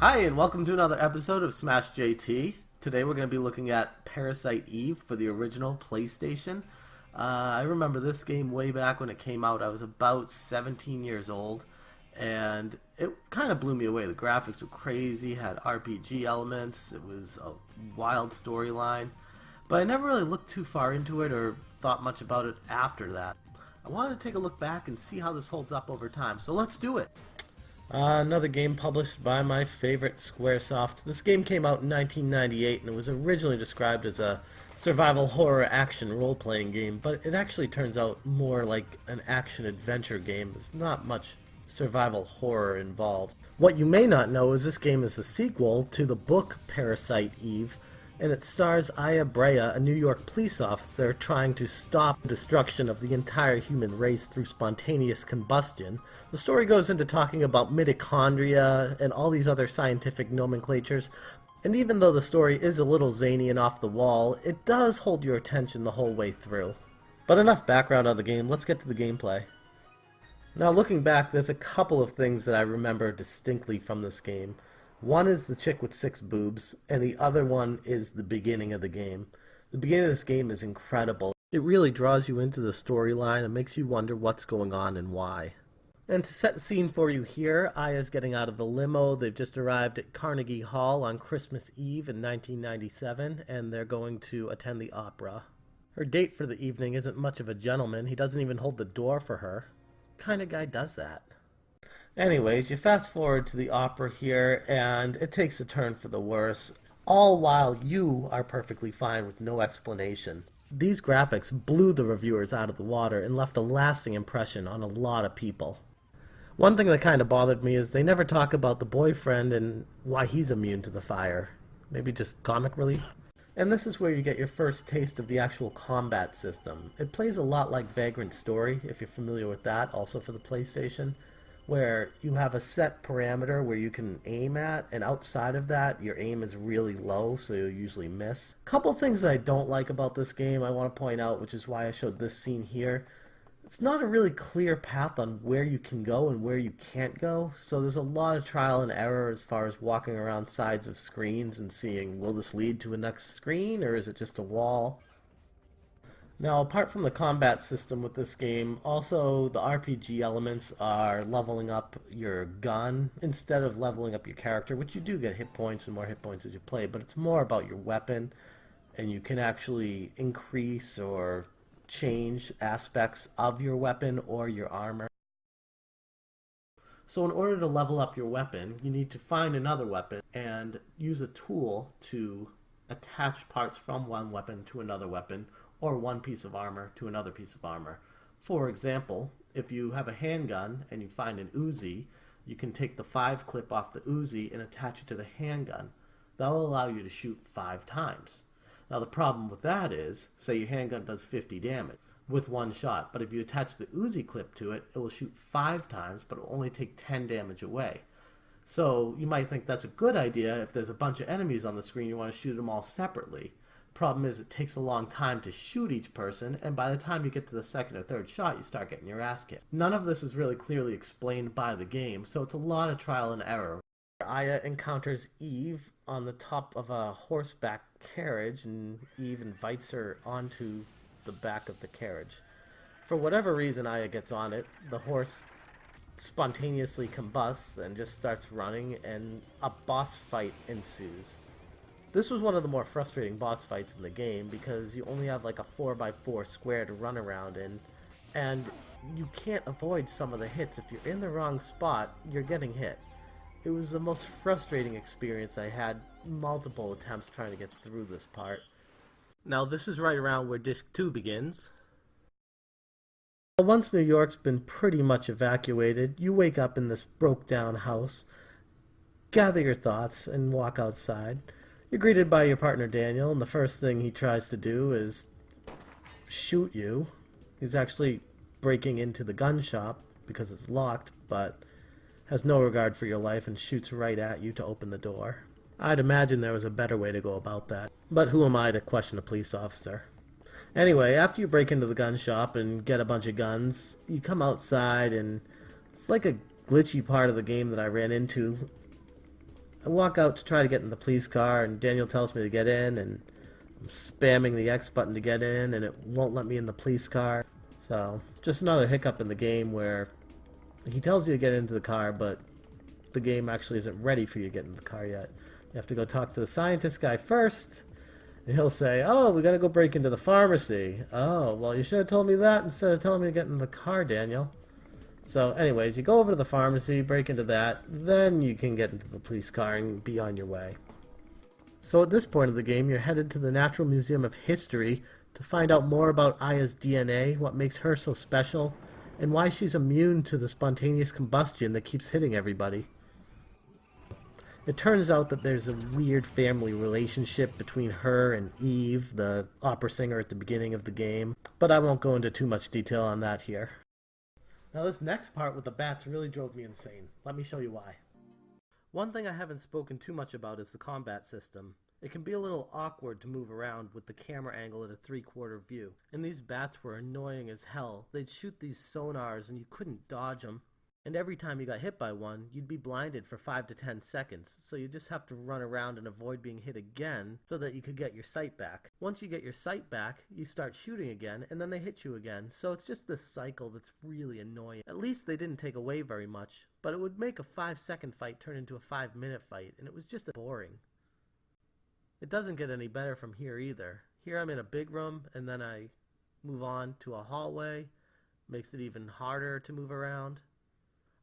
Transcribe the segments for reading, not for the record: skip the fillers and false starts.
Hi, and welcome to another episode of Smash JT. Today we're going to be looking at Parasite Eve for the original PlayStation. I remember this game way back when it came out. I was about 17 years old, and it kind of blew me away. The graphics were crazy, had RPG elements, it was a wild storyline, but I never really looked too far into it or thought much about it after that. I wanted to take a look back and see how this holds up over time, so let's do it. Another game published by my favorite Squaresoft. This game came out in 1998 and it was originally described as a survival horror action role-playing game, but it actually turns out more like an action-adventure game. There's not much survival horror involved. What you may not know is this game is the sequel to the book Parasite Eve, and it stars Aya Brea, a New York police officer trying to stop the destruction of the entire human race through spontaneous combustion. The story goes into talking about mitochondria and all these other scientific nomenclatures, and even though the story is a little zany and off the wall, it does hold your attention the whole way through. But enough background on the game, let's get to the gameplay. Now looking back, there's a couple of things that I remember distinctly from this game. One is the chick with 6 boobs, and the other one is the beginning of the game. The beginning of this game is incredible. It really draws you into the storyline and makes you wonder what's going on and why. And to set the scene for you here, Aya's getting out of the limo. They've just arrived at Carnegie Hall on Christmas Eve in 1997, and they're going to attend the opera. Her date for the evening isn't much of a gentleman. He doesn't even hold the door for her. What kind of guy does that? Anyways, you fast forward to the opera here, and it takes a turn for the worse, all while you are perfectly fine with no explanation. These graphics blew the reviewers out of the water and left a lasting impression on a lot of people. One thing that kind of bothered me is they never talk about the boyfriend and why he's immune to the fire. Maybe just comic relief? And this is where you get your first taste of the actual combat system. It plays a lot like Vagrant Story, if you're familiar with that, also for the PlayStation, where you have a set parameter where you can aim at, and outside of that, your aim is really low, so you'll usually miss. A couple things that I don't like about this game I want to point out, which is why I showed this scene here. It's not a really clear path on where you can go and where you can't go, so there's a lot of trial and error as far as walking around sides of screens and seeing, will this lead to a next screen, or is it just a wall? Now, apart from the combat system with this game, also the RPG elements are leveling up your gun instead of leveling up your character, which you do get hit points and more hit points as you play, but it's more about your weapon, and you can actually increase or change aspects of your weapon or your armor. So in order to level up your weapon, you need to find another weapon and use a tool to attach parts from one weapon to another weapon, or one piece of armor to another piece of armor. For example, if you have a handgun and you find an Uzi, you can take the 5 clip off the Uzi and attach it to the handgun. That will allow you to shoot 5 times. Now the problem with that is, say your handgun does 50 damage with one shot, but if you attach the Uzi clip to it, it will shoot 5 times, but it will only take 10 damage away. So you might think that's a good idea if there's a bunch of enemies on the screen, you want to shoot them all separately. Problem is, it takes a long time to shoot each person, and by the time you get to the second or third shot, you start getting your ass kicked. None of this is really clearly explained by the game, so it's a lot of trial and error. Aya encounters Eve on the top of a horseback carriage, and Eve invites her onto the back of the carriage. For whatever reason, Aya gets on it. The horse spontaneously combusts and just starts running, and a boss fight ensues. This was one of the more frustrating boss fights in the game because you only have like a 4x4 square to run around in, and you can't avoid some of the hits. If you're in the wrong spot, you're getting hit. It was the most frustrating experience I had, multiple attempts trying to get through this part. Now this is right around where Disc 2 begins. Once New York's been pretty much evacuated, you wake up in this broke down house, gather your thoughts, and walk outside. You're greeted by your partner Daniel, and the first thing he tries to do is shoot you. He's actually breaking into the gun shop because it's locked, but has no regard for your life and shoots right at you to open the door. I'd imagine there was a better way to go about that, but who am I to question a police officer? Anyway, after you break into the gun shop and get a bunch of guns, you come outside, and it's like a glitchy part of the game that I ran into. I walk out to try to get in the police car, and Daniel tells me to get in, and I'm spamming the X button to get in, and it won't let me in the police car. So, just another hiccup in the game where he tells you to get into the car, but the game actually isn't ready for you to get into the car yet. You have to go talk to the scientist guy first, and he'll say, "Oh, we gotta go break into the pharmacy." "Oh, well, you should have told me that instead of telling me to get in the car, Daniel." So anyways, you go over to the pharmacy, break into that, then you can get into the police car and be on your way. So at this point of the game, you're headed to the Natural Museum of History to find out more about Aya's DNA, what makes her so special, and why she's immune to the spontaneous combustion that keeps hitting everybody. It turns out that there's a weird family relationship between her and Eve, the opera singer at the beginning of the game, but I won't go into too much detail on that here. Now this next part with the bats really drove me insane. Let me show you why. One thing I haven't spoken too much about is the combat system. It can be a little awkward to move around with the camera angle at a 3/4 view, and these bats were annoying as hell. They'd shoot these sonars and you couldn't dodge them. And every time you got hit by one, you'd be blinded for 5 to 10 seconds, so you just have to run around and avoid being hit again so that you could get your sight back. Once you get your sight back, you start shooting again, and then they hit you again, so it's just this cycle that's really annoying. At least they didn't take away very much, but it would make a 5-second fight turn into a 5-minute fight, and it was just boring. It doesn't get any better from here either. Here I'm in a big room, and then I move on to a hallway. Makes it even harder to move around.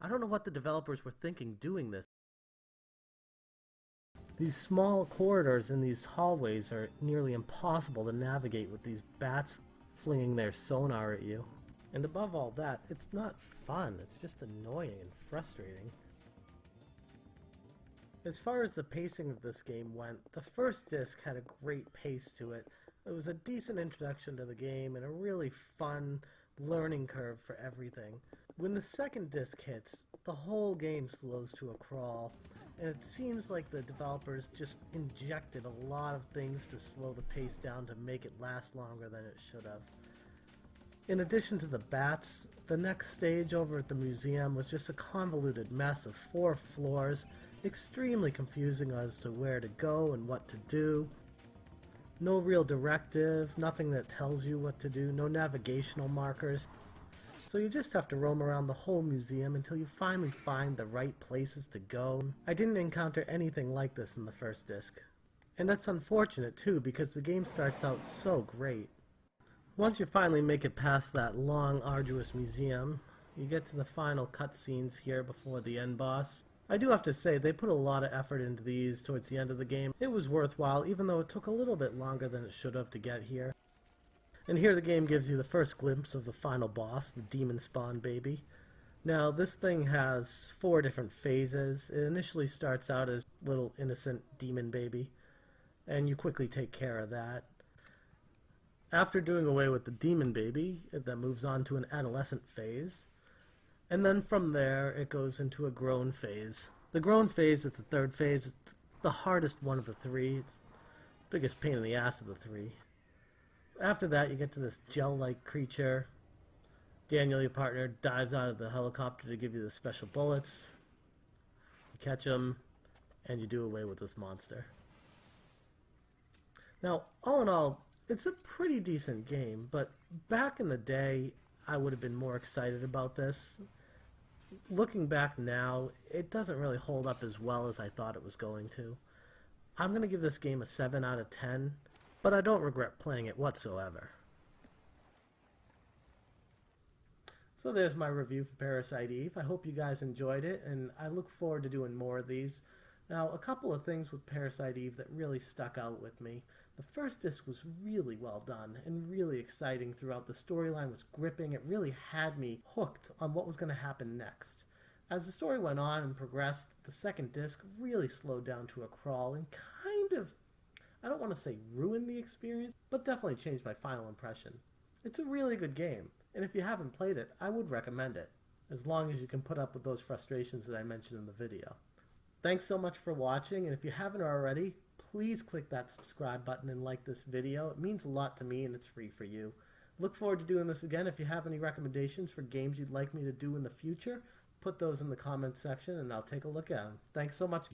I don't know what the developers were thinking doing this. These small corridors in these hallways are nearly impossible to navigate with these bats flinging their sonar at you. And above all that, it's not fun, it's just annoying and frustrating. As far as the pacing of this game went, the first disc had a great pace to it. It was a decent introduction to the game and a really fun learning curve for everything. When the second disc hits, the whole game slows to a crawl, and it seems like the developers just injected a lot of things to slow the pace down to make it last longer than it should have. In addition to the bats, the next stage over at the museum was just a convoluted mess of 4 floors, extremely confusing as to where to go and what to do. No real directive, nothing that tells you what to do, no navigational markers. So you just have to roam around the whole museum until you finally find the right places to go. I didn't encounter anything like this in the first disc. And that's unfortunate too, because the game starts out so great. Once you finally make it past that long, arduous museum, you get to the final cutscenes here before the end boss. I do have to say, they put a lot of effort into these towards the end of the game. It was worthwhile, even though it took a little bit longer than it should have to get here. And here the game gives you the first glimpse of the final boss, the demon spawn baby. Now this thing has 4 different phases. It initially starts out as little innocent demon baby, and you quickly take care of that. After doing away with the demon baby, it then moves on to an adolescent phase. And then from there, it goes into a grown phase. The grown phase is the 3rd phase. It's the hardest one of the 3. It's the biggest pain in the ass of the 3. After that, you get to this gel-like creature. Daniel, your partner, dives out of the helicopter to give you the special bullets. You catch him, and you do away with this monster. Now, all in all, it's a pretty decent game, but back in the day, I would have been more excited about this. Looking back now, it doesn't really hold up as well as I thought it was going to. I'm going to give this game a 7 out of 10, but I don't regret playing it whatsoever. So there's my review for Parasite Eve. I hope you guys enjoyed it, and I look forward to doing more of these. Now, a couple of things with Parasite Eve that really stuck out with me. The first disc was really well done and really exciting throughout. The storyline was gripping. It really had me hooked on what was going to happen next. As the story went on and progressed, the second disc really slowed down to a crawl and kind of, I don't want to say ruined the experience, but definitely changed my final impression. It's a really good game, and if you haven't played it, I would recommend it, as long as you can put up with those frustrations that I mentioned in the video. Thanks so much for watching, and if you haven't already, please click that subscribe button and like this video. It means a lot to me and it's free for you. Look forward to doing this again. If you have any recommendations for games you'd like me to do in the future, put those in the comments section and I'll take a look at them. Thanks so much.